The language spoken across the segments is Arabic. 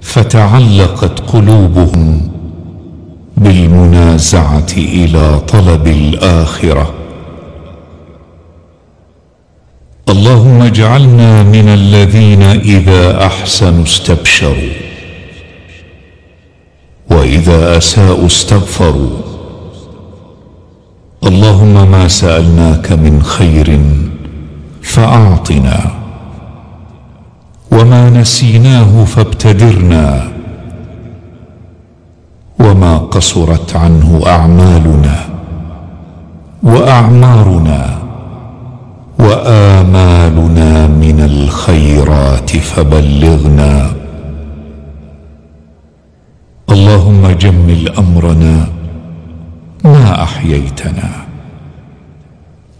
فتعلقت قلوبهم بالمنازعة إلى طلب الآخرة. اللهم اجعلنا من الذين إذا أحسنوا استبشروا وإذا أساءوا استغفروا. اللهم ما سألناك من خير فأعطنا، وما نسيناه فابتدرنا، وما قصرت عنه أعمالنا وأعمارنا وآمالنا من الخيرات فبلغنا. اللهم جمل أمرنا ما أحييتنا،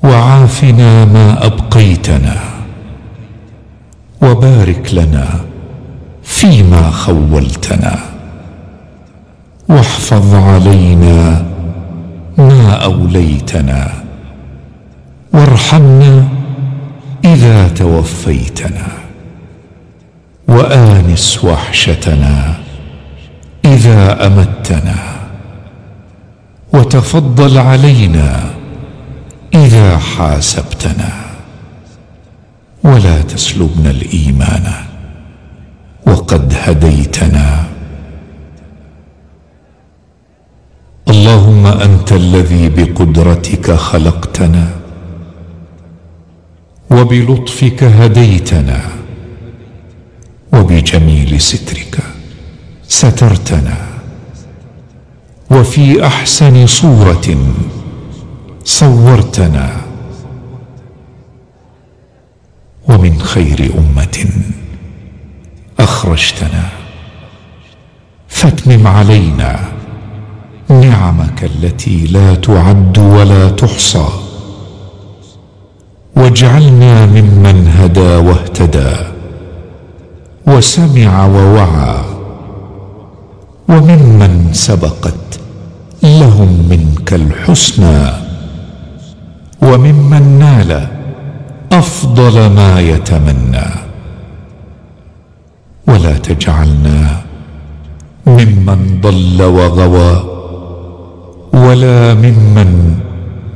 وعافنا ما أبقيتنا، وبارك لنا فيما خولتنا، واحفظ علينا ما أوليتنا، وارحمنا إذا توفيتنا، وآنس وحشتنا إذا أمتنا، وتفضل علينا إذا حاسبتنا، ولا تسلبنا الإيمان وقد هديتنا. اللهم أنت الذي بقدرتك خلقتنا، وبلطفك هديتنا، وبجميل سترك سترتنا، وفي أحسن صورة صورتنا، ومن خير أمة أخرجتنا. فاتمم علينا نعمك التي لا تعد ولا تحصى، واجعلنا ممن هدى واهتدى وسمع ووعى، وممن سبقت لهم منك الحسنى، وممن نال أفضل ما يتمنى. ولا تجعلنا ممن ضل وغوى، ولا ممن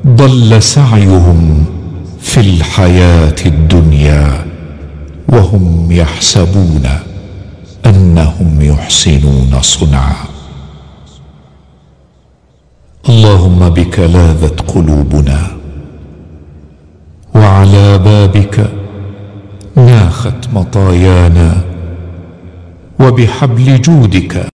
ضل سعيهم في الحياة الدنيا وهم يحسبون أنهم يحسنون صنعا. اللهم بك لاذت قلوبنا، وعلى بابك ناخت مطايانا، وبحبل جودك